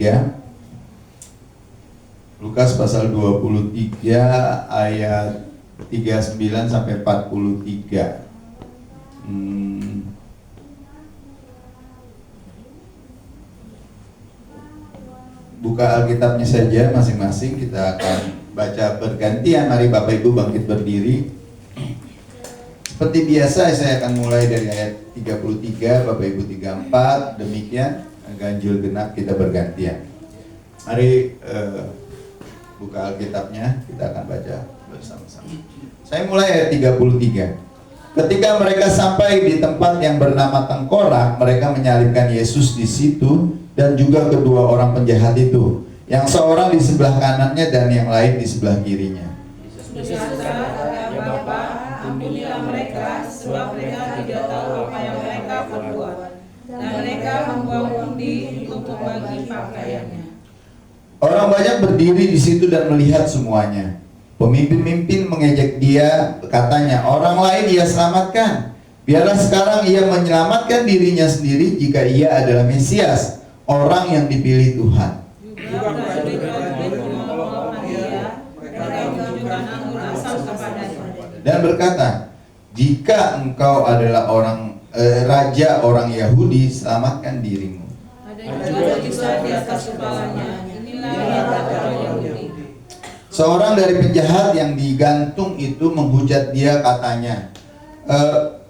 Ya, Lukas pasal 23 ayat 39 sampai 43. Buka Alkitabnya saja masing-masing, kita akan baca bergantian. Mari Bapak Ibu bangkit berdiri. Seperti biasa saya akan mulai dari ayat 33, Bapak Ibu 34, demikian ganjil genap kita bergantian. Mari buka Alkitabnya, kita akan baca bersama-sama. Saya mulai ayat 33. Ketika mereka sampai di tempat yang bernama Tengkorak, mereka menyalibkan Yesus di situ dan juga kedua orang penjahat itu, yang seorang di sebelah kanannya dan yang lain di sebelah kirinya. Ya Bapa, ampunilah mereka, sebab mereka tidak tahu apa yang mereka perbuat. Dan mereka membuang undi untuk bagi pakaiannya. Orang banyak berdiri di situ dan melihat semuanya. Pemimpin-pemimpin mengejek dia, katanya, orang lain ia selamatkan. Biarlah sekarang ia menyelamatkan dirinya sendiri jika ia adalah Mesias, orang yang dipilih Tuhan. Juga prajurit-prajurit menolong dia, mereka menunjukkan anggur asam kepadanya. Dan berkata, jika engkau adalah raja orang Yahudi, selamatkan dirimu. Ada juga tulisan di atas kepalanya, inilah yang kata Yahudi. Seorang dari penjahat yang digantung itu menghujat dia, katanya,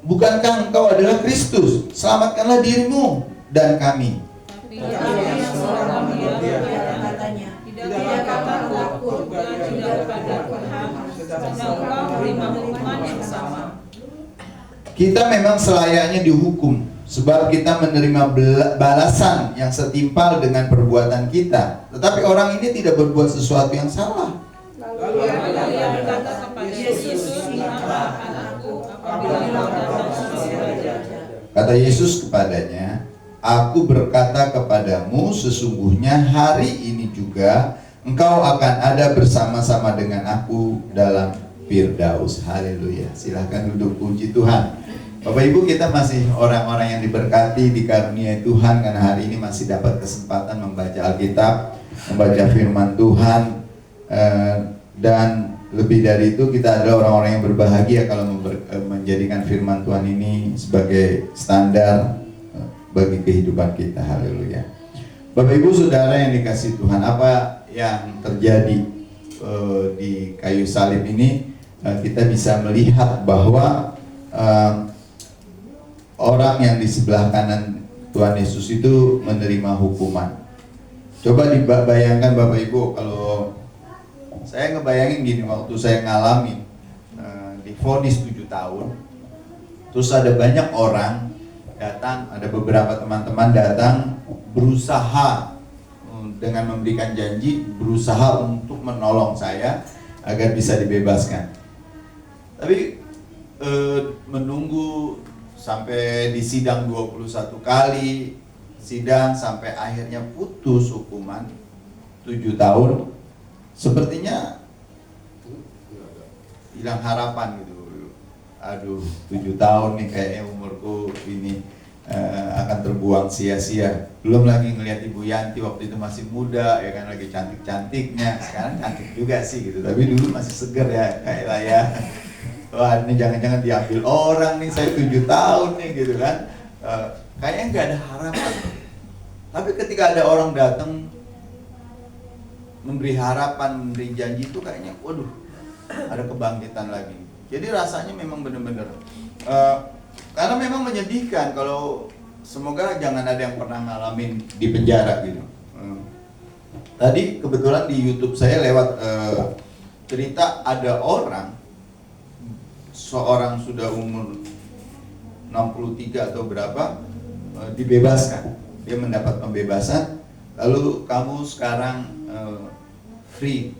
bukankah engkau adalah Kristus? Selamatkanlah dirimu dan kami. Tapi ia yang seorang dia katanya, tidak takut juga tidak pada Tuhan, sedang engkau menerima hukuman yang sama. Kita memang selayaknya dihukum, sebab kita menerima balasan yang setimpal dengan perbuatan kita. Tetapi orang ini tidak berbuat sesuatu yang salah. Lalu ia berkata kepada Yesus, apa anakku, apabila engkau datang sebagai raja. Kata Yesus kepadanya, aku berkata kepadamu, sesungguhnya hari ini juga engkau akan ada bersama-sama dengan aku dalam Firdaus. Haleluya. Silahkan duduk, puji Tuhan. Bapak Ibu, kita masih orang-orang yang diberkati, dikaruniai Tuhan, karena hari ini masih dapat kesempatan membaca Alkitab, membaca firman Tuhan, dan lebih dari itu kita adalah orang-orang yang berbahagia kalau menjadikan firman Tuhan ini sebagai standar bagi kehidupan kita. Haleluya. Bapak Ibu Saudara yang dikasihi Tuhan, apa yang terjadi di kayu salib ini, kita bisa melihat bahwa orang yang di sebelah kanan Tuhan Yesus itu menerima hukuman. Coba dibayangkan Bapak Ibu, kalau saya ngebayangin gini, waktu saya ngalamin divonis 7 tahun, terus ada banyak orang datang, ada beberapa teman-teman datang berusaha dengan memberikan janji, berusaha untuk menolong saya agar bisa dibebaskan. Tapi menunggu sampai di sidang 21 kali sidang sampai akhirnya putus hukuman 7 tahun, sepertinya hilang harapan gitu. Aduh, 7 tahun nih kayaknya umurku ini akan terbuang sia-sia. Belum lagi ngelihat Ibu Yanti waktu itu masih muda, ya kan, lagi cantik-cantiknya. Sekarang cantik juga sih gitu, tapi dulu masih seger ya, kayak lah ya. Wah, ini jangan-jangan diambil orang nih, saya 7 tahun nih gitu kan. Kayaknya nggak ada harapan. Tapi ketika ada orang datang memberi harapan, memberi janji, itu kayaknya waduh, ada kebangkitan lagi. Jadi rasanya memang benar-benar karena memang menyedihkan. Kalau semoga jangan ada yang pernah ngalamin di penjara gitu. Tadi kebetulan di YouTube saya lewat cerita ada orang, seorang sudah umur 63 atau berapa, dibebaskan. Dia mendapat pembebasan. Lalu kamu sekarang free,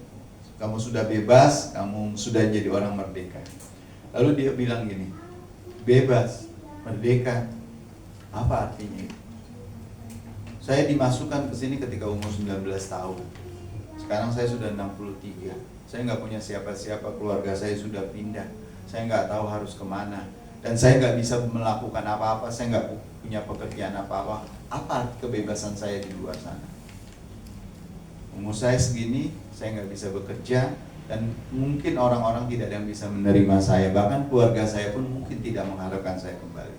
kamu sudah bebas, kamu sudah jadi orang merdeka. Lalu dia bilang gini, bebas, merdeka, apa artinya? Saya dimasukkan ke sini ketika umur 19 tahun. Sekarang saya sudah 63. Saya nggak punya siapa-siapa, keluarga saya sudah pindah. Saya nggak tahu harus kemana. Dan saya nggak bisa melakukan apa-apa, saya nggak punya pekerjaan apa-apa. Apa kebebasan saya di luar sana? umur saya segini, saya nggak bisa bekerja, dan mungkin orang-orang tidak ada yang bisa menerima saya, bahkan keluarga saya pun mungkin tidak mengharapkan saya kembali.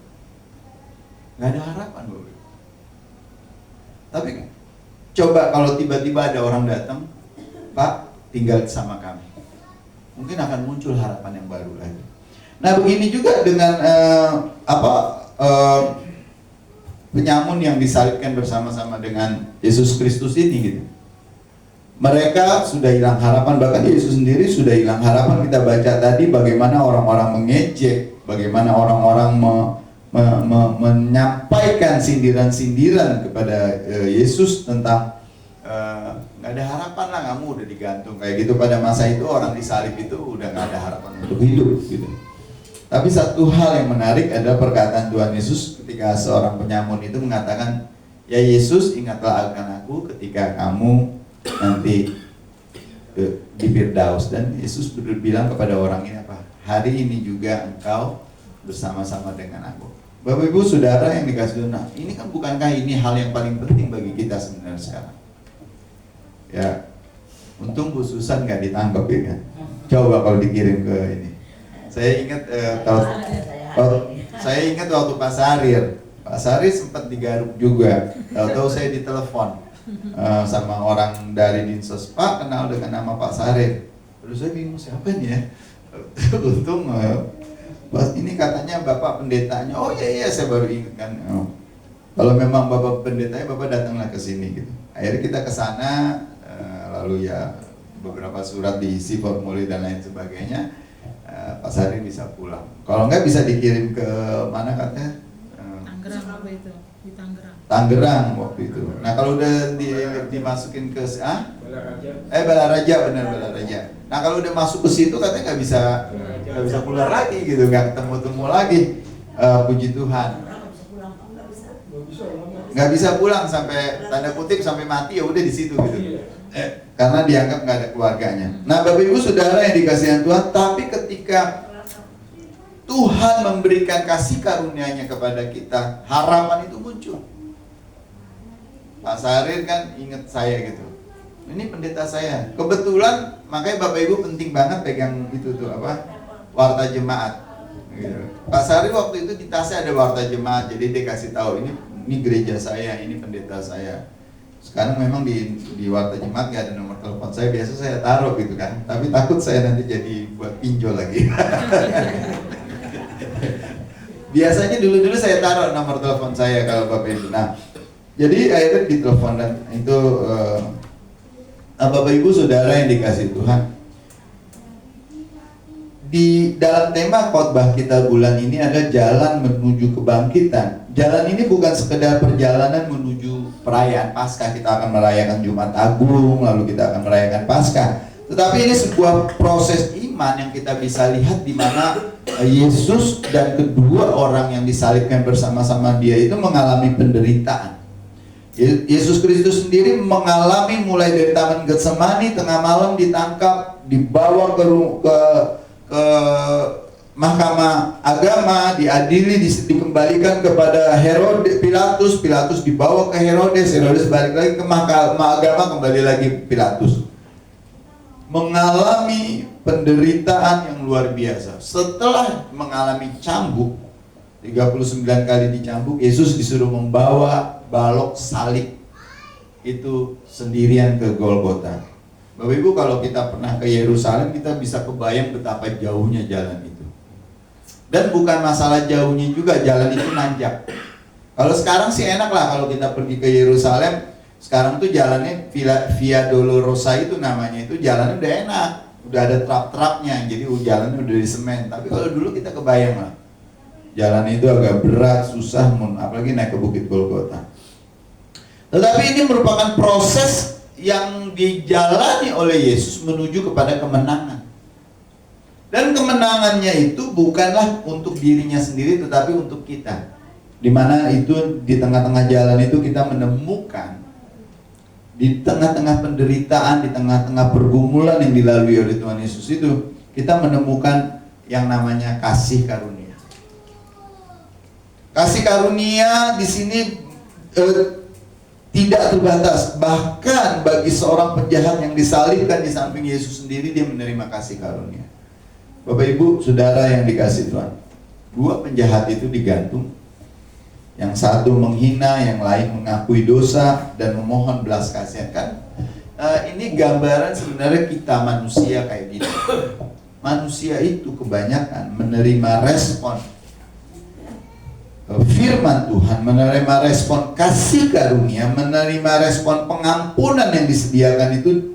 Nggak ada harapan, Bapak. Tapi coba kalau tiba-tiba ada orang datang, Pak, tinggal sama kami, mungkin akan muncul harapan yang baru lagi. Nah, begini juga dengan penyamun yang disalibkan bersama-sama dengan Yesus Kristus ini gitu. Mereka sudah hilang harapan, bahkan Yesus sendiri sudah hilang harapan. Kita baca tadi bagaimana orang-orang mengejek, bagaimana orang-orang menyampaikan sindiran-sindiran kepada Yesus tentang nggak ada harapan lah, kamu udah digantung kayak gitu. Pada masa itu orang disalib itu udah nggak ada harapan untuk hidup gitu. Tapi satu hal yang menarik adalah perkataan Tuhan Yesus ketika seorang penyamun itu mengatakan, ya Yesus, ingatlah akan aku ketika kamu nanti di Firdaus. Dan Yesus bilang kepada orang ini apa? Hari ini juga engkau bersama-sama dengan aku. Bapak Ibu Saudara yang dikasih Tuhan, ini kan bukankah ini hal yang paling penting bagi kita sebenarnya sekarang? Ya, untung Bu Susan nggak ditangkap ya kan? Coba kalau dikirim ke ini. Saya ingat saya ingat waktu Pak Sarir sempat digaruk juga. Tahu-tahu saya ditelepon sama orang dari Dinsos, Pak kenal dengan nama Pak Sarir. Terus saya bingung siapa nih ya. Untung pas ini katanya Bapak pendetanya. Oh iya saya baru ingat kan. Kalau memang Bapak pendetanya, Bapak datanglah ke sini gitu. Akhirnya kita ke sana, lalu ya beberapa surat diisi, formulir dan lain sebagainya. Pak Sari bisa pulang. Kalau enggak bisa dikirim ke mana katanya? Tangerang apa itu? Di Tangerang. Tangerang waktu itu. Nah kalau udah dimasukin ke Balaraja, benar Balaraja. Nah kalau udah masuk ke situ katanya nggak bisa keluar lagi gitu, nggak ketemu lagi. Puji Tuhan. Nggak bisa pulang sampai tanda kutip sampai mati, ya udah di situ gitu. Karena dianggap nggak ada keluarganya. Nah Bapak Ibu Saudara yang dikasihi Tuhan, tapi ketika Tuhan memberikan kasih karunia-Nya kepada kita, harapan itu muncul. Pak Sarir kan ingat saya gitu, ini pendeta saya. Kebetulan makanya Bapak Ibu penting banget pegang itu tuh apa, warta jemaat. Gitu. Pak Sarir waktu itu di tasnya ada warta jemaat, jadi dia kasih tahu ini gereja saya, ini pendeta saya. Sekarang memang di warta jemaat nggak ada nomor telepon saya, biasa saya taruh gitu kan, tapi takut saya nanti jadi buat pinjol lagi. Biasanya dulu saya taruh nomor telepon saya kalau Bapak Ibu. Nah, jadi akhirnya ditelepon dan itu Bapak Ibu Saudara yang dikasih Tuhan. Di dalam tema khotbah kita bulan ini ada jalan menuju kebangkitan. Jalan ini bukan sekedar perjalanan menuju perayaan Paskah. Kita akan merayakan Jumat Agung, lalu kita akan merayakan Paskah. Tetapi ini sebuah proses iman yang kita bisa lihat di mana Yesus dan kedua orang yang disalibkan bersama-sama dia itu mengalami penderitaan. Yesus Kristus sendiri mengalami mulai dari Taman Getsemani, tengah malam ditangkap, dibawa ke mahkamah agama, diadili, dikembalikan kepada Pilatus dibawa ke Herodes balik lagi ke mahkamah agama, kembali lagi Pilatus. Mengalami penderitaan yang luar biasa. Setelah mengalami cambuk, 39 kali dicambuk, Yesus disuruh membawa balok salib itu sendirian ke Golgota. Bapak Ibu, kalau kita pernah ke Yerusalem, kita bisa kebayang betapa jauhnya jalan itu. Dan bukan masalah jauhnya juga, jalan itu nanjak. Kalau sekarang sih enak lah kalau kita pergi ke Yerusalem. Sekarang tuh jalannya Via Dolorosa itu namanya, itu jalannya udah enak, udah ada trap-trapnya, jadi jalannya udah di semen. Tapi kalau dulu kita kebayang lah, jalan itu agak berat, susah, apalagi naik ke Bukit Golgota. Tetapi ini merupakan proses yang dijalani oleh Yesus menuju kepada kemenangan. Dan kemenangannya itu bukanlah untuk dirinya sendiri, tetapi untuk kita. Dimana itu di tengah-tengah jalan itu kita menemukan, di tengah-tengah penderitaan, di tengah-tengah pergumulan yang dilalui oleh Tuhan Yesus itu, kita menemukan yang namanya kasih karunia. Kasih karunia di sini tidak terbatas. Bahkan bagi seorang penjahat yang disalibkan di samping Yesus sendiri, dia menerima kasih karunia. Bapak Ibu Saudara yang dikasihi Tuhan, dua penjahat itu digantung. Yang satu menghina, yang lain mengakui dosa dan memohon belas kasihan. Kan ini gambaran sebenarnya kita manusia kayak gini. Manusia itu kebanyakan menerima respon firman Tuhan, menerima respon kasih karunia, menerima respon pengampunan yang disediakan itu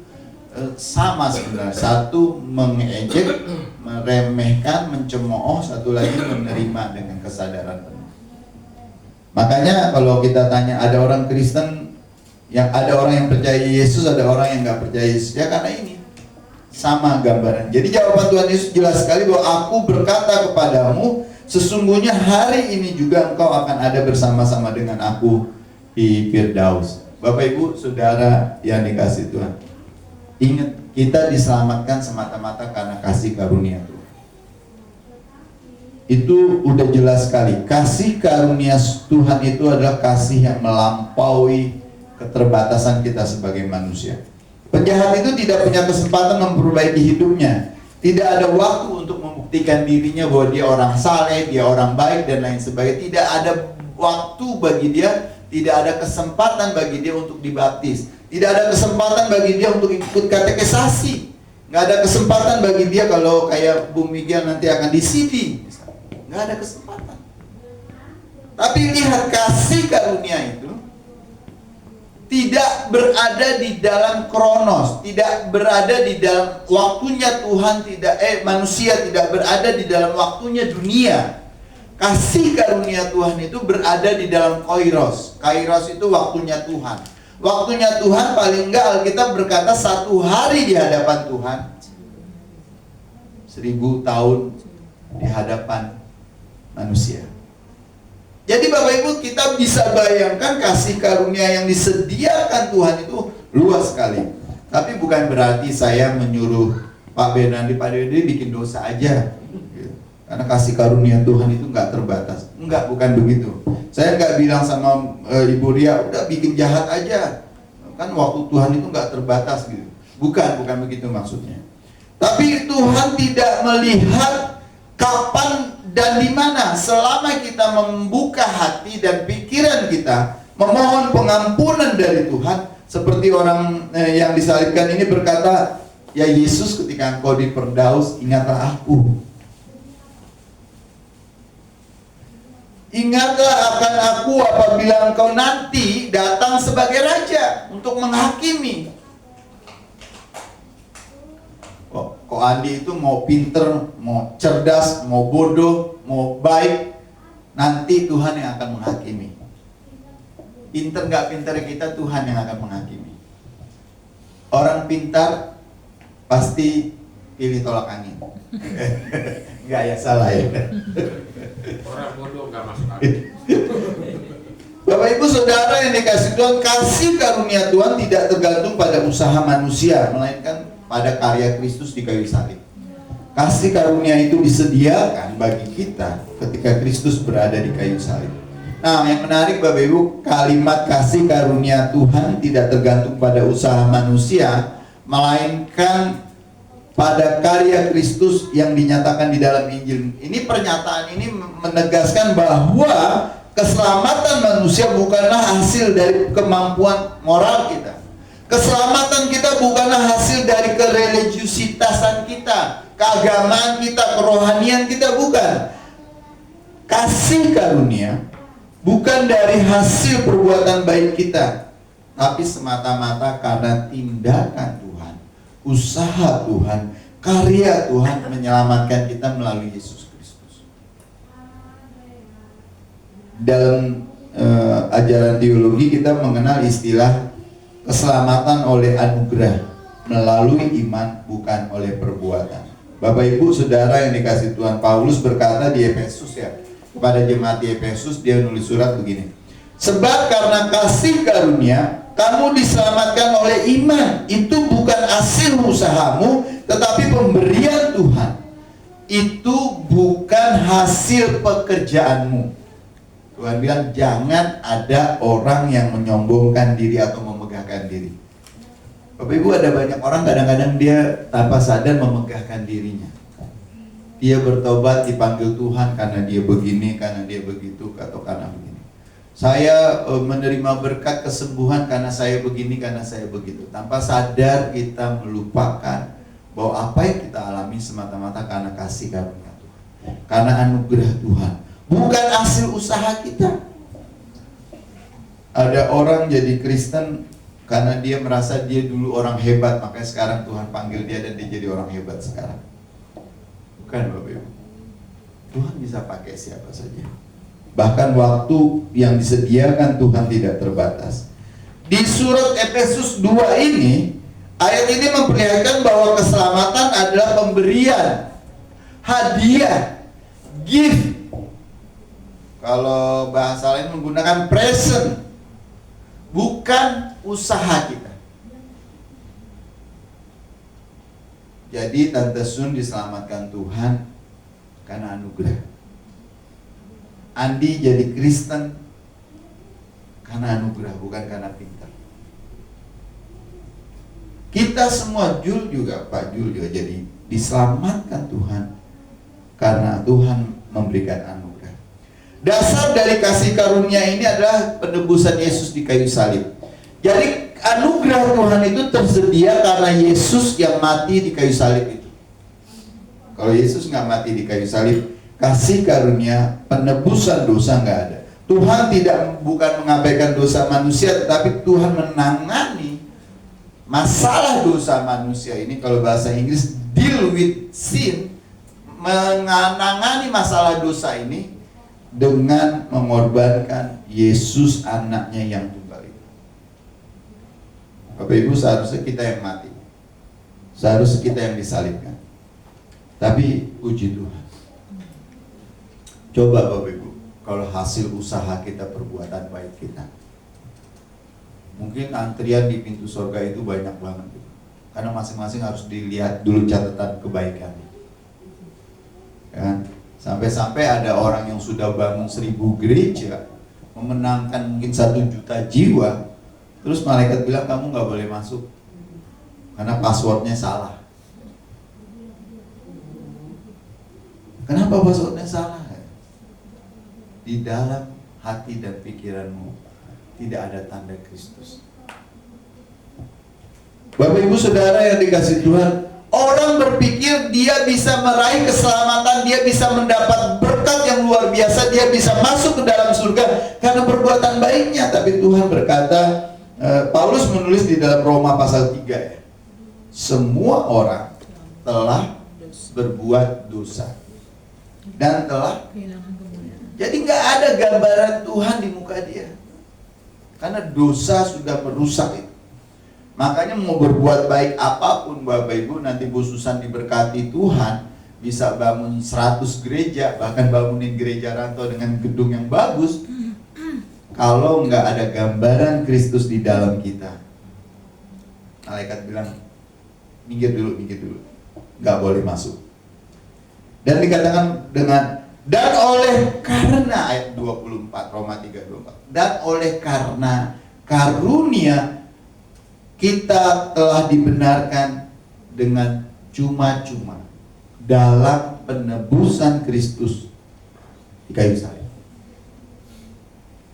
sama sebenarnya. Satu mengejek, meremehkan, mencemooh, satu lagi menerima dengan kesadaran penuh. Makanya kalau kita tanya, ada orang Kristen yang, ada orang yang percaya Yesus, ada orang yang nggak percaya Yesus, ya karena ini sama gambaran. Jadi jawaban Tuhan Yesus jelas sekali bahwa aku berkata kepadamu, sesungguhnya hari ini juga engkau akan ada bersama-sama dengan aku di Firdaus. Bapak Ibu Saudara yang dikasihi Tuhan, ingat, kita diselamatkan semata-mata karena kasih karunia Tuhan. Itu udah jelas sekali. Kasih karunia Tuhan itu adalah kasih yang melampaui keterbatasan kita sebagai manusia. Penjahat itu tidak punya kesempatan memperbaiki hidupnya. Tidak ada waktu untuk membuktikan dirinya bahwa dia orang saleh, dia orang baik dan lain sebagainya. Tidak ada waktu bagi dia, tidak ada kesempatan bagi dia untuk dibaptis. Tidak ada kesempatan bagi dia untuk ikut katekisasi. Nggak ada kesempatan bagi dia kalau kayak Bu Miguel nanti akan di CD. Nggak ada kesempatan. Tapi lihat kasih karunia itu tidak berada di dalam kronos, tidak berada di dalam waktunya Tuhan, manusia tidak berada di dalam waktunya dunia. Kasih karunia Tuhan itu berada di dalam kairos. Kairos itu waktunya Tuhan. Waktunya Tuhan paling enggak Alkitab berkata 1 hari di hadapan Tuhan, 1000 tahun di hadapan manusia. Jadi Bapak Ibu, kita bisa bayangkan kasih karunia yang disediakan Tuhan itu luas sekali. Tapi bukan berarti saya menyuruh Pak Bernardi, Pak Dede bikin dosa aja. Karena kasih karunia Tuhan itu nggak terbatas. Enggak, bukan begitu. Saya nggak bilang sama Ibu Ria, udah bikin jahat aja. Kan waktu Tuhan itu nggak terbatas gitu. Bukan begitu maksudnya. Tapi Tuhan tidak melihat kapan dan di mana. Selama kita membuka hati dan pikiran kita, memohon pengampunan dari Tuhan, seperti orang yang disalibkan ini berkata, ya Yesus, ketika engkau di Firdaus, ingatlah aku. Ingatlah akan aku apabila engkau nanti datang sebagai raja untuk menghakimi. Kok Andi itu mau pinter, mau cerdas, mau bodoh, mau baik, nanti Tuhan yang akan menghakimi. Pinter gak pinter kita, Tuhan yang akan menghakimi. Orang pintar pasti pilih tolak angin. Enggak ya, salah ya. Orang bodoh gak masuk angin. Bapak Ibu Saudara yang dikasih Tuhan, kasih karunia Tuhan tidak tergantung pada usaha manusia, melainkan pada karya Kristus di kayu salib. Kasih karunia itu disediakan bagi kita ketika Kristus berada di kayu salib. Nah, yang menarik Bapak Ibu, kalimat kasih karunia Tuhan tidak tergantung pada usaha manusia, melainkan pada karya Kristus yang dinyatakan di dalam Injil. Ini pernyataan ini menegaskan bahwa keselamatan manusia bukanlah hasil dari kemampuan moral kita. Keselamatan kita bukanlah hasil dari kereligiusitasan kita, keagamaan kita, kerohanian kita, bukan. Kasih karunia bukan dari hasil perbuatan baik kita, tapi semata-mata karena tindakan Tuhan, usaha Tuhan, karya Tuhan menyelamatkan kita melalui Yesus Kristus. Dalam ajaran teologi kita mengenal istilah keselamatan oleh anugerah melalui iman, bukan oleh perbuatan. Bapak Ibu Saudara yang dikasihi Tuhan, Paulus berkata di Efesus ya, kepada jemaat di Efesus, dia nulis surat begini. Sebab karena kasih karunia kamu diselamatkan oleh iman. Itu bukan hasil usahamu, tetapi pemberian Tuhan. Itu bukan hasil pekerjaanmu. Tuhan bilang jangan ada orang yang menyombongkan diri atau memegahkan diri. Bapak Ibu, ada banyak orang kadang-kadang dia tanpa sadar memegahkan dirinya. Dia bertobat, dipanggil Tuhan karena dia begini, karena dia begitu, atau karena begini. Saya menerima berkat kesembuhan karena saya begini, karena saya begitu. Tanpa sadar kita melupakan bahwa apa yang kita alami semata-mata karena kasih karunia Tuhan, karena anugerah Tuhan, bukan hasil usaha kita. Ada orang jadi Kristen karena dia merasa dia dulu orang hebat, makanya sekarang Tuhan panggil dia dan dia jadi orang hebat sekarang. Bukan, Bapak Ibu. Tuhan bisa pakai siapa saja. Bahkan waktu yang disediakan Tuhan tidak terbatas. Di surat Efesus 2 ini, ayat ini memperlihatkan bahwa keselamatan adalah pemberian, hadiah, gift. Kalau bahasa lain menggunakan present, bukan usaha kita. Jadi Tante Sun diselamatkan Tuhan karena anugerah. Andi jadi Kristen karena anugerah, bukan karena pintar. Kita semua, Jul juga, Pak Jul juga jadi diselamatkan Tuhan karena Tuhan memberikan anugerah. Dasar dari kasih karunia ini adalah penebusan Yesus di kayu salib. Jadi anugerah Tuhan itu tersedia karena Yesus yang mati di kayu salib itu. Kalau Yesus nggak mati di kayu salib, kasih karunia penebusan dosa nggak ada. Tuhan bukan mengabaikan dosa manusia, tetapi Tuhan menangani masalah dosa manusia ini. Kalau bahasa Inggris, deal with sin, menangani masalah dosa ini dengan mengorbankan Yesus anaknya yang tunggal itu. Bapak Ibu, seharusnya kita yang mati, seharusnya kita yang disalibkan. Tapi puji Tuhan, coba Bapak Ibu, kalau hasil usaha kita, perbuatan baik kita, mungkin antrian di pintu surga itu banyak banget. Karena masing-masing harus dilihat dulu catatan kebaikan. Kan? Sampai-sampai ada orang yang sudah bangun 1000 gereja, memenangkan mungkin 1 juta jiwa, terus malaikat bilang kamu nggak boleh masuk karena passwordnya salah. Kenapa passwordnya salah? Di dalam hati dan pikiranmu tidak ada tanda Kristus. Bapak Ibu Saudara yang dikasihi Tuhan, orang berpikir dia bisa meraih keselamatan, dia bisa mendapat berkat yang luar biasa, dia bisa masuk ke dalam surga karena perbuatan baiknya. Tapi Tuhan berkata, Paulus menulis di dalam Roma pasal 3 ya, semua orang telah berbuat dosa dan telah, jadi nggak ada gambaran Tuhan di muka dia karena dosa sudah merusak itu. Makanya mau berbuat baik apapun Bapak Ibu, nanti Bu Susan diberkati Tuhan, bisa bangun 100 gereja, bahkan bangunin gereja rantau dengan gedung yang bagus, kalau nggak ada gambaran Kristus di dalam kita, malaikat bilang minggir dulu, nggak boleh masuk. Dan dikatakan dan oleh karena, ayat 24 Roma 3:24, dan oleh karena karunia kita telah dibenarkan dengan cuma-cuma dalam penebusan Kristus di kayu salib.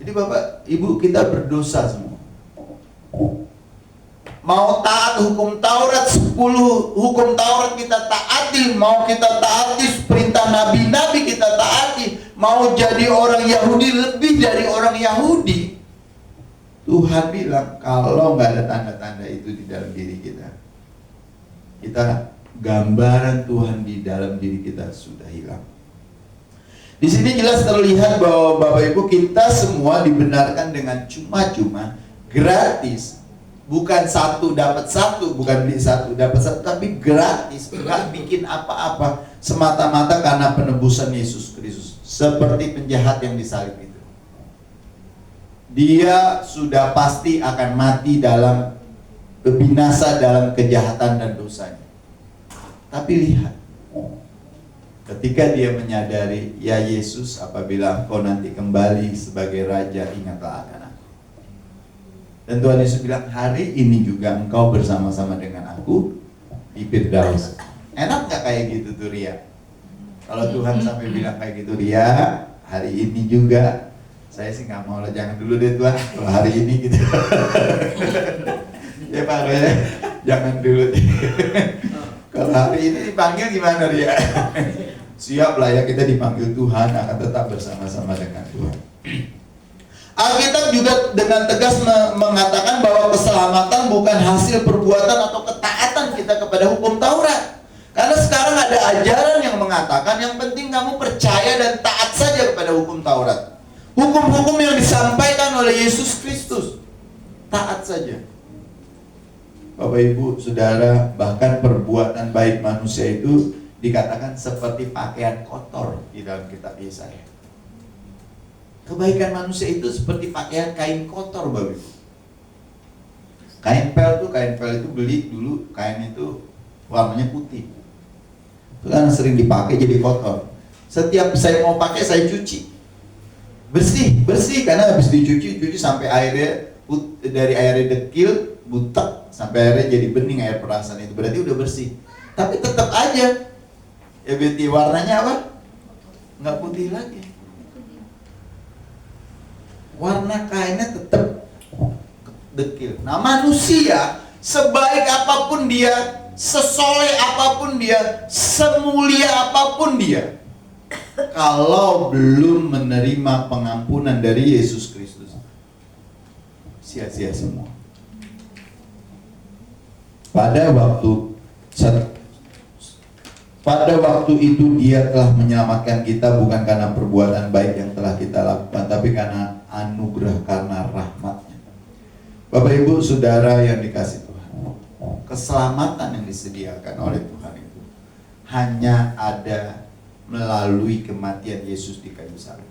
Jadi Bapak Ibu, kita berdosa semua. Mau taat hukum Taurat, 10 hukum Taurat kita taati, mau kita taati perintah nabi-nabi kita taati, mau jadi orang Yahudi lebih dari orang Yahudi, Tuhan bilang kalau nggak ada tanda-tanda itu di dalam diri kita, gambaran Tuhan di dalam diri kita sudah hilang. Di sini jelas terlihat bahwa Bapak Ibu, kita semua dibenarkan dengan cuma-cuma, gratis. Bukan satu dapat satu, bukan beli satu dapat satu, tapi gratis, nggak bikin apa-apa, semata-mata karena penebusan Yesus Kristus. Seperti penjahat yang disalib itu, dia sudah pasti akan mati dalam binasa dalam kejahatan dan dosanya. Tapi lihat, Ketika dia menyadari, ya Yesus, apabila engkau nanti kembali sebagai Raja, ingatlah akan aku. Dan Tuhan Yesus bilang, hari ini juga engkau bersama-sama dengan aku di Firdaus. Enak gak kayak gitu tuh Ria? Kalau Tuhan sampai bilang kayak gitu, Ria, hari ini juga, saya sih gak mau lah, jangan dulu deh Tuhan, kalau hari ini gitu. Ya Pak, jangan dulu deh. Kalau hari ini dipanggil gimana Ria? Siap lah ya, kita dipanggil Tuhan, akan tetap bersama-sama dengan Tuhan. Alkitab juga dengan tegas mengatakan bahwa keselamatan bukan hasil perbuatan atau ketaatan kita kepada hukum Taurat. Karena sekarang ada ajaran yang mengatakan yang penting kamu percaya dan taat saja kepada hukum Taurat. Hukum-hukum yang disampaikan oleh Yesus Kristus, taat saja. Bapak Ibu Saudara, bahkan perbuatan baik manusia itu dikatakan seperti pakaian kotor di dalam kitab Yesaya. Kebaikan manusia itu seperti pakaian kain kotor, Bapak Ibu. Kain pel itu beli dulu, kain itu warnanya putih. Itu kan sering dipakai jadi kotor. Setiap saya mau pakai saya cuci. Bersih karena habis dicuci sampai airnya dari airnya dekil, butek sampai airnya jadi bening, air perasan itu berarti udah bersih. Tapi tetap aja ya BT warnanya apa? Nggak putih lagi. Warna kainnya tetap dekil. Nah manusia sebaik apapun dia, sesoleh apapun dia, semulia apapun dia, kalau belum menerima pengampunan dari Yesus Kristus, sia-sia semua. Pada waktu itu dia telah menyelamatkan kita bukan karena perbuatan baik yang telah kita lakukan, tapi karena anugerah, karena rahmat-Nya. Bapak Ibu Saudara yang dikasihi Tuhan, keselamatan yang disediakan oleh Tuhan itu hanya ada melalui kematian Yesus di kayu salib.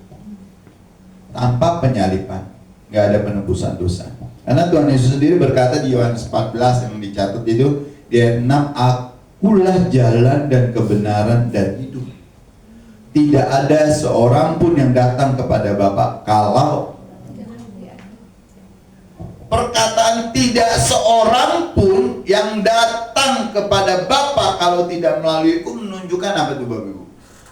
Tanpa penyaliban nggak ada penebusan dosa. Karena Tuhan Yesus sendiri berkata di Yohanes 14 yang dicatat itu di ayat 6, Akulah jalan dan kebenaran dan hidup. Tidak ada seorang pun yang datang kepada Bapa kalau perkataan tidak seorang pun yang datang kepada Bapa kalau tidak melalui Aku menunjukkan apa itu Bapak Ibu?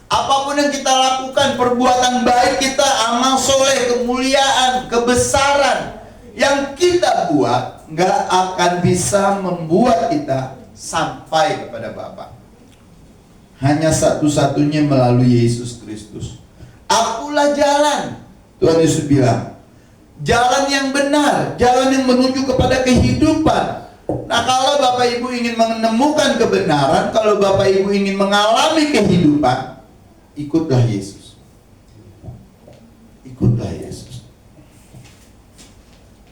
Apapun yang kita lakukan, perbuatan baik kita, amal soleh, kemuliaan, kebesaran yang kita buat nggak akan bisa membuat kita sampai kepada Bapa. Hanya satu-satunya melalui Yesus Kristus. Akulah jalan. Tuhan Yesus bilang, jalan yang benar, jalan yang menuju kepada kehidupan. Nah kalau Bapak Ibu ingin menemukan kebenaran, kalau Bapak Ibu ingin mengalami kehidupan, ikutlah Yesus. Ikutlah Yesus.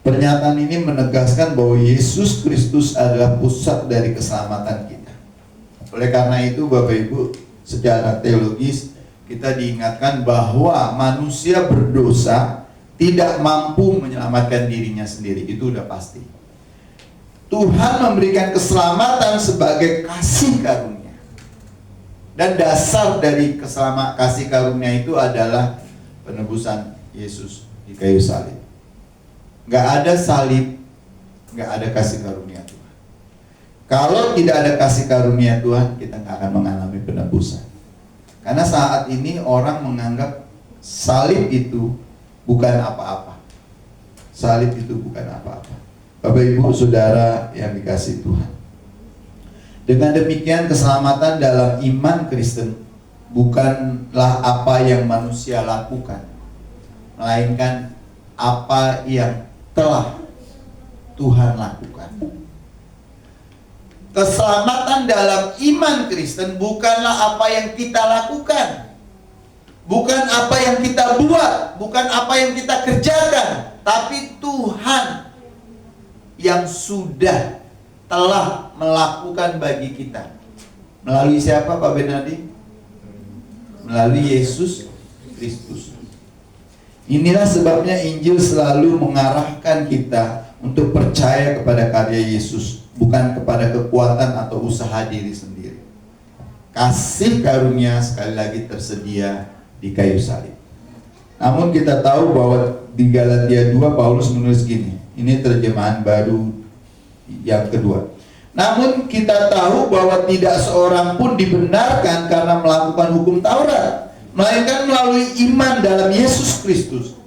Pernyataan ini menegaskan bahwa Yesus Kristus adalah pusat dari keselamatan kita. Oleh karena itu Bapak Ibu, secara teologis kita diingatkan bahwa manusia berdosa tidak mampu menyelamatkan dirinya sendiri. Itu udah pasti. Tuhan memberikan keselamatan sebagai kasih karunia. Dan dasar dari kasih karunia itu adalah penebusan Yesus di kayu salib. Gak ada salib, gak ada kasih karunia Tuhan. Kalau tidak ada kasih karunia Tuhan, kita gak akan mengalami penebusan. Karena saat ini orang menganggap salib itu bukan apa-apa. Salib itu bukan apa-apa. Bapak Ibu Saudara yang dikasihi Tuhan, dengan demikian keselamatan dalam iman Kristen bukanlah apa yang manusia lakukan, melainkan apa yang telah Tuhan lakukan. Keselamatan dalam iman Kristen bukanlah apa yang kita lakukan, bukan apa yang kita buat, bukan apa yang kita kerjakan, tapi Tuhan yang sudah telah melakukan bagi kita. Melalui siapa Pak Bernardi? Melalui Yesus Kristus. Inilah sebabnya Injil selalu mengarahkan kita untuk percaya kepada karya Yesus, bukan kepada kekuatan atau usaha diri sendiri. kasih karunia sekali lagi tersedia di kayu salib. Namun kita tahu bahwa di Galatia 2 Paulus menulis gini, ini terjemahan baru yang kedua. Namun kita tahu bahwa tidak seorang pun dibenarkan karena melakukan hukum Taurat, melainkan melalui iman dalam Yesus Kristus.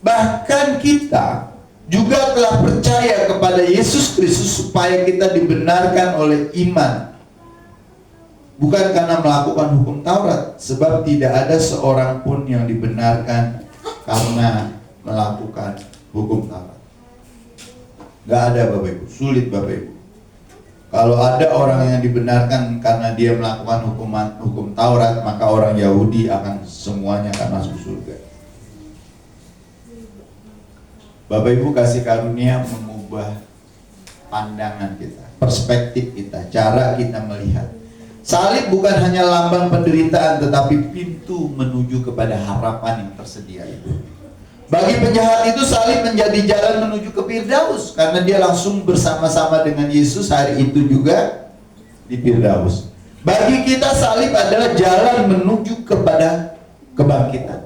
Bahkan kita juga telah percaya kepada Yesus Kristus supaya kita dibenarkan oleh iman, bukan karena melakukan hukum Taurat, sebab tidak ada seorang pun yang dibenarkan karena melakukan hukum Taurat. Gak ada Bapak Ibu, sulit Bapak Ibu. Kalau ada orang yang dibenarkan karena dia melakukan hukum Taurat, maka orang Yahudi akan semuanya akan masuk surga. Bapak Ibu, kasih karunia mengubah pandangan kita, perspektif kita, cara kita melihat. Salib bukan hanya lambang penderitaan, tetapi pintu menuju kepada harapan yang tersedia itu. Bagi penjahat itu salib menjadi jalan menuju ke Firdaus, karena dia langsung bersama-sama dengan Yesus hari itu juga di Firdaus. Bagi kita salib adalah jalan menuju kepada kebangkitan.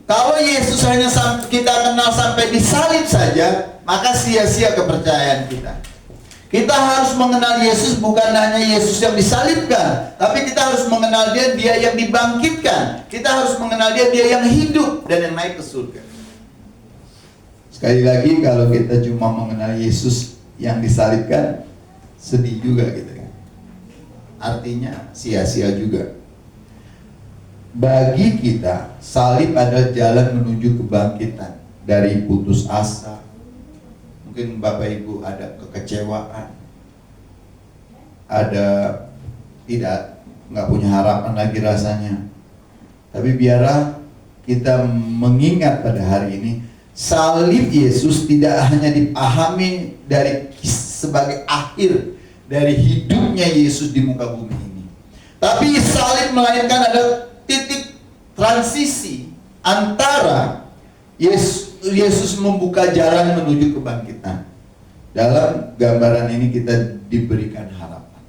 Kalau Yesus hanya kita kenal sampai di salib saja, maka sia-sia kepercayaan kita. Kita harus mengenal Yesus bukan hanya Yesus yang disalibkan, tapi kita harus mengenal dia yang dibangkitkan. Kita harus mengenal dia yang hidup dan yang naik ke surga. Sekali lagi, kalau kita cuma mengenal Yesus yang disalibkan, sedih juga gitu kan. Artinya sia-sia juga. Bagi kita, salib adalah jalan menuju kebangkitan dari putus asa. Mungkin Bapak Ibu ada kekecewaan, ada nggak punya harapan lagi rasanya. Tapi biarlah kita mengingat pada hari ini, salib Yesus tidak hanya dipahami sebagai akhir dari hidupnya Yesus di muka bumi ini, tapi salib melainkan ada titik transisi antara Yesus membuka jalan menuju kebangkitan. Dalam gambaran ini kita diberikan harapan.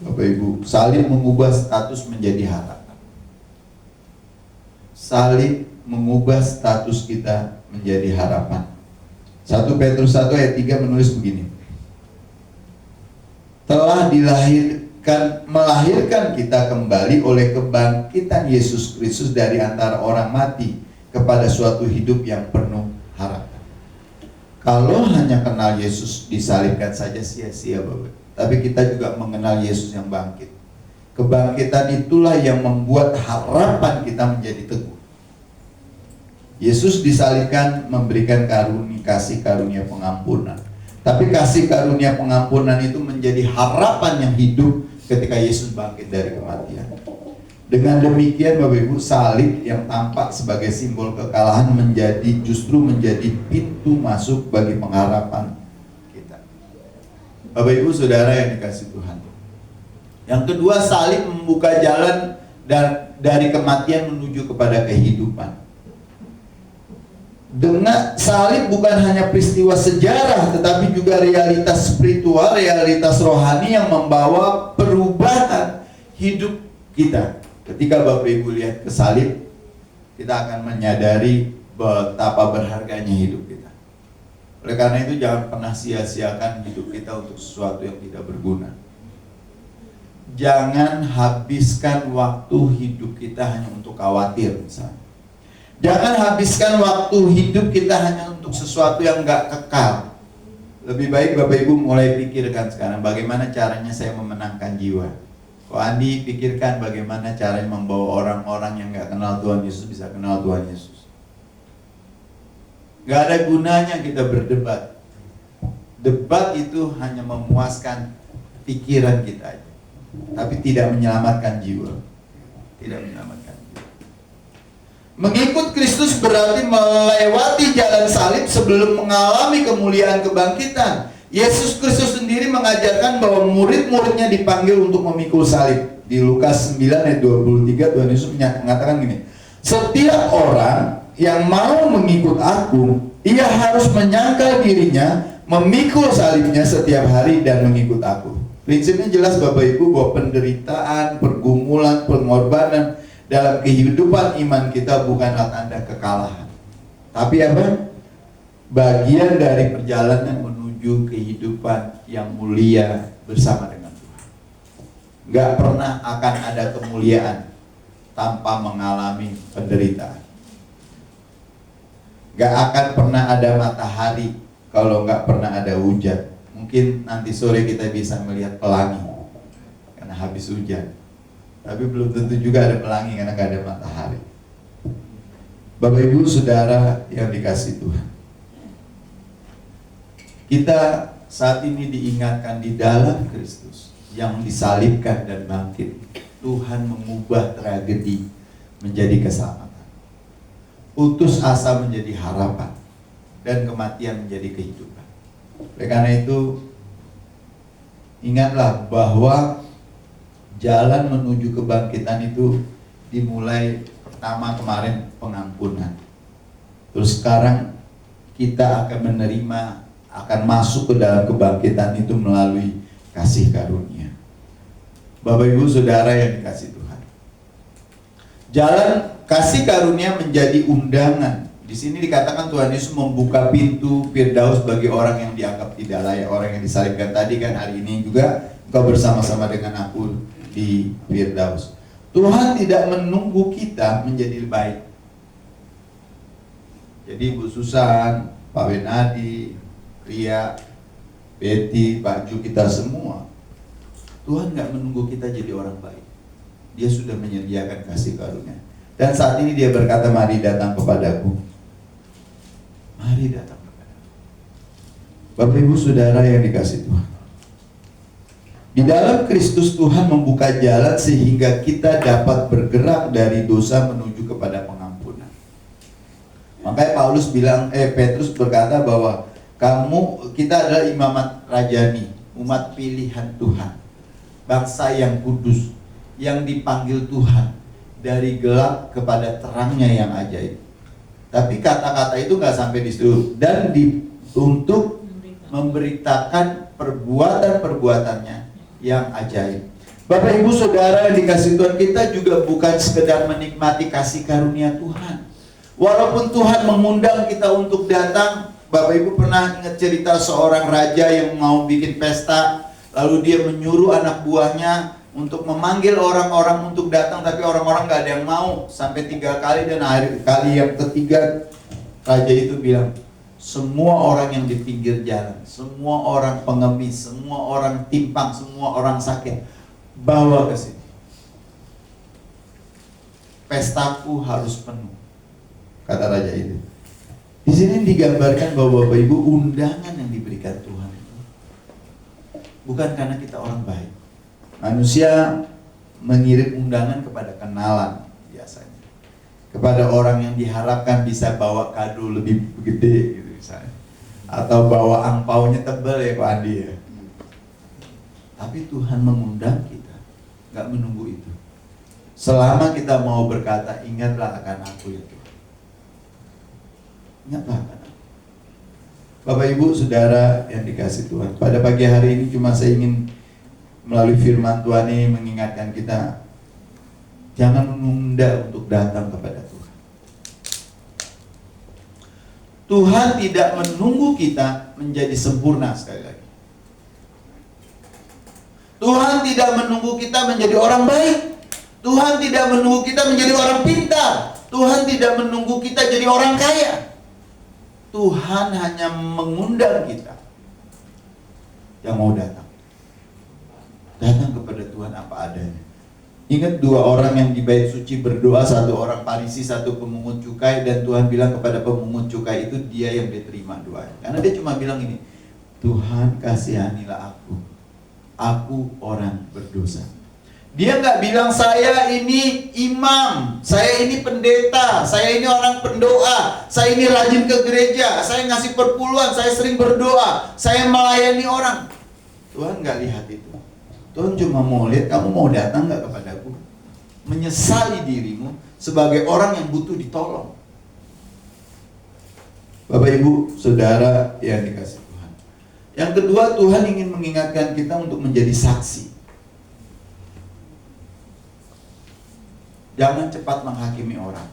Bapak Ibu, salib mengubah status menjadi harapan. Salib mengubah status kita menjadi harapan. 1 Petrus 1 ayat 3 menulis begini. Telah melahirkan kita kembali oleh kebangkitan Yesus Kristus dari antara orang mati kepada suatu hidup yang penuh harapan. Kalau hanya kenal Yesus disalibkan saja sia-sia Bapak. Tapi kita juga mengenal Yesus yang bangkit. Kebangkitan itulah yang membuat harapan kita menjadi teguh. Yesus disalibkan memberikan kasih karunia pengampunan. Tapi kasih karunia pengampunan itu menjadi harapan yang hidup ketika Yesus bangkit dari kematian. Dengan demikian Bapak Ibu, salib yang tampak sebagai simbol kekalahan justru menjadi pintu masuk bagi pengharapan kita. Bapak Ibu Saudara yang dikasihi Tuhan. Yang kedua, salib membuka jalan dari kematian menuju kepada kehidupan. Dengan salib bukan hanya peristiwa sejarah, tetapi juga realitas spiritual, realitas rohani yang membawa perubahan hidup kita. Ketika Bapak Ibu lihat ke salib, kita akan menyadari betapa berharganya hidup kita. Oleh karena itu jangan pernah sia-siakan hidup kita untuk sesuatu yang tidak berguna. Jangan habiskan waktu hidup kita hanya untuk khawatir misalnya. Jangan habiskan waktu hidup kita hanya untuk sesuatu yang gak kekal. Lebih baik Bapak Ibu mulai pikirkan sekarang bagaimana caranya saya memenangkan jiwa. Kok Andi pikirkan bagaimana caranya membawa orang-orang yang gak kenal Tuhan Yesus bisa kenal Tuhan Yesus. Gak ada gunanya kita berdebat. Debat itu hanya memuaskan pikiran kita aja, tapi tidak menyelamatkan jiwa. Tidak menyelamatkan jiwa. Mengikut Kristus berarti melewati jalan salib sebelum mengalami kemuliaan kebangkitan. Yesus Kristus sendiri mengajarkan bahwa murid-muridnya dipanggil untuk memikul salib. Di Lukas 9 ayat 23 Tuhan Yesus mengatakan gini, setiap orang yang mau mengikut aku, ia harus menyangkal dirinya, memikul salibnya setiap hari dan mengikut aku. Prinsipnya jelas Bapak Ibu bahwa penderitaan, pergumulan, pengorbanan dalam kehidupan iman kita bukanlah tanda kekalahan. Tapi apa? Bagian dari perjalanan menuju kehidupan yang mulia bersama dengan Tuhan. Gak pernah akan ada kemuliaan tanpa mengalami penderitaan. Gak akan pernah ada matahari kalau gak pernah ada hujan. Mungkin nanti sore kita bisa melihat pelangi karena habis hujan. Tapi belum tentu juga ada pelangi karena gak ada matahari. Bapak Ibu Saudara yang dikasihi Tuhan, kita saat ini diingatkan di dalam Kristus yang disalibkan dan bangkit. Tuhan mengubah tragedi menjadi keselamatan, putus asa menjadi harapan, dan kematian menjadi kehidupan. Oleh karena itu, ingatlah bahwa jalan menuju kebangkitan itu dimulai pertama kemarin pengampunan. Terus sekarang kita akan menerima, akan masuk ke dalam kebangkitan itu melalui kasih karunia. Bapak Ibu Saudara yang dikasihi Tuhan, jalan kasih karunia menjadi undangan. Di sini dikatakan Tuhan Yesus membuka pintu Firdaus bagi orang yang dianggap tidak layak, orang yang disalibkan tadi kan. Hari ini juga engkau bersama-sama dengan aku di Firdaus. Tuhan tidak menunggu kita menjadi baik. Jadi Bu Susan, Pak Wenadi, Ria, Betty, Pak Ju, kita semua, Tuhan nggak menunggu kita jadi orang baik. Dia sudah menyediakan kasih karunia. Dan saat ini dia berkata, mari datang kepadaku. Mari datang kepadaku. Bapak Ibu Saudara yang dikasihi Tuhan, di dalam Kristus Tuhan membuka jalan sehingga kita dapat bergerak dari dosa menuju kepada pengampunan. Makanya Petrus berkata bahwa kita adalah imamat rajani, umat pilihan Tuhan, bangsa yang kudus, yang dipanggil Tuhan dari gelap kepada terangnya yang ajaib. Tapi kata-kata itu nggak sampai di situ, dan untuk memberitakan perbuatan-perbuatannya yang ajaib. Bapak Ibu Saudara yang dikasihi Tuhan, kita juga bukan sekedar menikmati kasih karunia Tuhan. Walaupun Tuhan mengundang kita untuk datang, Bapak Ibu pernah ingat cerita seorang raja yang mau bikin pesta, lalu dia menyuruh anak buahnya untuk memanggil orang-orang untuk datang, tapi orang-orang gak ada yang mau sampai 3 kali, dan kali yang ketiga raja itu bilang, semua orang yang di pinggir jalan, semua orang pengemis, semua orang timpang, semua orang sakit, bawa ke sini. Pestaku harus penuh, kata raja itu. Di sini digambarkan bahwa Bapak Ibu, undangan yang diberikan Tuhan itu bukan karena kita orang baik. Manusia mengirim undangan kepada kenalan biasanya, kepada orang yang diharapkan bisa bawa kado lebih gede gitu misalnya, atau bawa angpaunya tebal ya Pak Andi ya. Tapi Tuhan mengundang kita, gak menunggu itu. Selama kita mau berkata, ingatlah akan aku ya Tuhan, ingatlah akan aku. Bapak Ibu Saudara yang dikasihi Tuhan, pada pagi hari ini cuma saya ingin melalui firman Tuhan ini mengingatkan kita, jangan menunda untuk datang kepada Tuhan. Tuhan tidak menunggu kita menjadi sempurna, sekali lagi. Tuhan tidak menunggu kita menjadi orang baik. Tuhan tidak menunggu kita menjadi orang pintar. Tuhan tidak menunggu kita jadi orang kaya. Tuhan hanya mengundang kita yang mau datang. Datang kepada Tuhan apa adanya. Ingat 2 orang yang di bait suci berdoa, 1 orang Farisi, 1 pemungut cukai, dan Tuhan bilang kepada pemungut cukai itu dia yang diterima doanya. Karena dia cuma bilang ini, Tuhan kasihanilah aku orang berdosa. Dia nggak bilang saya ini imam, saya ini pendeta, saya ini orang pendoa, saya ini rajin ke gereja, saya ngasih perpuluhan, saya sering berdoa, saya melayani orang. Tuhan nggak lihat itu. Tuhan cuma mau lihat kamu mau datang nggak kepadaku, menyesali dirimu sebagai orang yang butuh ditolong. Bapak Ibu Saudara yang dikasihi Tuhan, Yang kedua, Tuhan ingin mengingatkan kita untuk menjadi saksi. Jangan cepat menghakimi orang,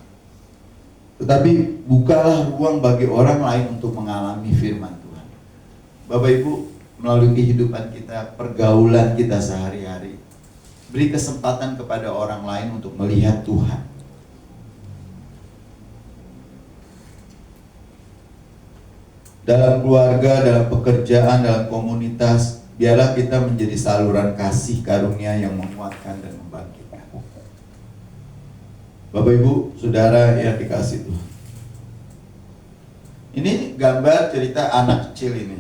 tetapi bukalah ruang bagi orang lain untuk mengalami firman Tuhan. Bapak Ibu, melalui kehidupan kita, pergaulan kita sehari-hari, beri kesempatan kepada orang lain untuk melihat Tuhan. Dalam keluarga, dalam pekerjaan, dalam komunitas, biarlah kita menjadi saluran kasih karunia yang menguatkan dan membangkitkan. Bapak Ibu, Saudara yang dikasihi Tuhan. Ini gambar cerita anak kecil ini.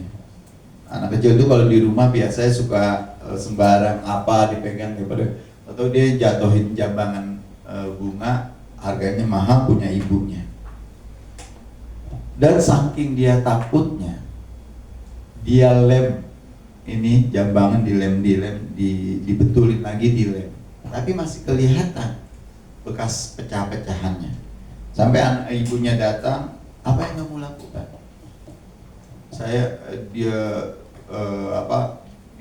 Anak kecil itu kalau di rumah biasanya suka sembarang apa dipegang daripada, atau dia jatuhin jambangan bunga, harganya mahal, punya ibunya. Dan saking dia takutnya, dia lem ini jambangan, dibetulin lagi, dilem, tapi masih kelihatan bekas pecah-pecahannya. Sampai ibunya datang, apa yang kamu lakukan?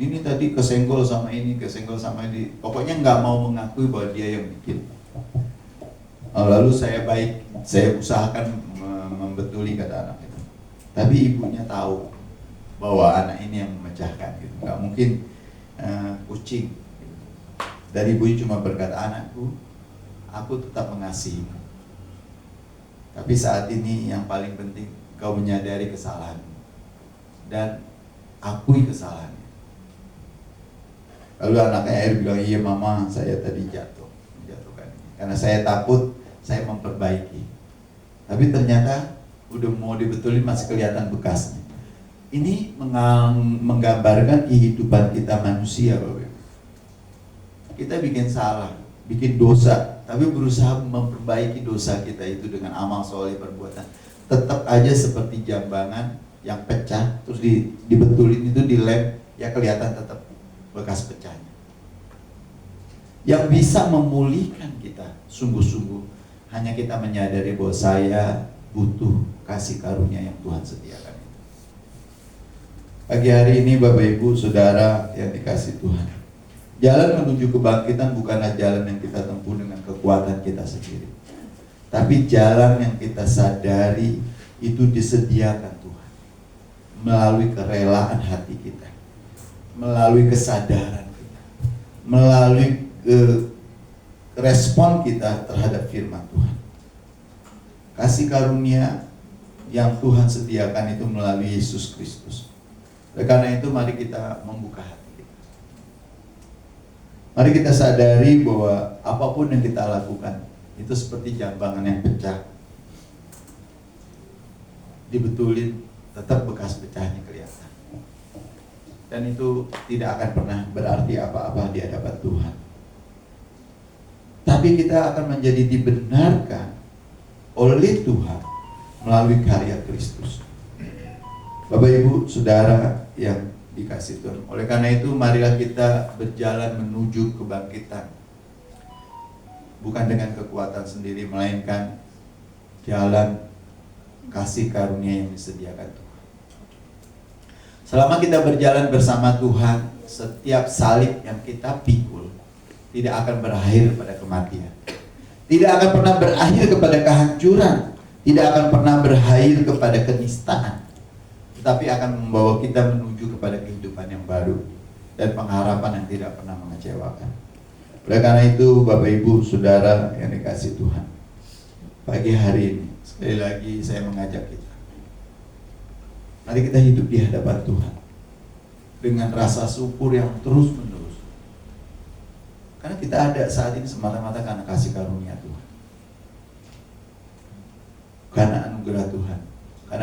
Ini tadi kesenggol sama ini, pokoknya nggak mau mengakui bahwa dia yang bikin. Lalu saya usahakan membetuli, kata anak itu. Tapi ibunya tahu bahwa anak ini yang memecahkan, gitu. Nggak mungkin kucing. Dan ibunya cuma berkata, anakku, aku tetap mengasihimu. Tapi saat ini yang paling penting kau menyadari kesalahanmu dan akui kesalahannya. Lalu anaknya akhirnya bilang, iya mama, saya tadi menjatuhkan ini. Karena saya takut, saya memperbaiki. Tapi ternyata udah mau dibetulin masih kelihatan bekasnya. Ini menggambarkan kehidupan kita manusia, Bapak. Kita bikin salah, bikin dosa, tapi berusaha memperbaiki dosa kita itu dengan amal soleh, perbuatan. Tetap aja seperti jambangan yang pecah, terus dibetulin itu, dilem, ya kelihatan tetap bekas pecahnya. Yang bisa memulihkan kita sungguh-sungguh hanya kita menyadari bahwa saya butuh kasih karunia yang Tuhan sediakan. Pagi hari ini Bapak Ibu Saudara yang dikasihi Tuhan, jalan menuju kebangkitan bukanlah jalan yang kita tempuh dengan kekuatan kita sendiri, tapi jalan yang kita sadari itu disediakan Tuhan melalui kerelaan hati kita, melalui kesadaran kita, melalui respon kita terhadap firman Tuhan. Kasih karunia yang Tuhan sediakan itu melalui Yesus Kristus. Oleh karena itu mari kita membuka hati kita. Mari kita sadari bahwa apapun yang kita lakukan itu seperti jambangan yang pecah, dibetulin, tetap bekas pecahnya kelihatan. Dan itu tidak akan pernah berarti apa-apa di hadapan Tuhan. Tapi kita akan menjadi dibenarkan oleh Tuhan melalui karya Kristus. Bapak Ibu Saudara yang dikasihi Tuhan, oleh karena itu marilah kita berjalan menuju kebangkitan, bukan dengan kekuatan sendiri, melainkan jalan kasih karunia yang disediakan Tuhan. Selama kita berjalan bersama Tuhan, setiap salib yang kita pikul tidak akan berakhir pada kematian, tidak akan pernah berakhir kepada kehancuran, tidak akan pernah berakhir kepada kenistaan, tetapi akan membawa kita menuju kepada kehidupan yang baru dan pengharapan yang tidak pernah mengecewakan. Oleh karena itu Bapak Ibu Saudara yang dikasihi Tuhan, pagi hari ini sekali lagi saya mengajak kita, mari kita hidup di hadapan Tuhan dengan rasa syukur yang terus menerus. Karena kita ada saat ini semata-mata karena kasih karunia Tuhan, karena anugerah Tuhan.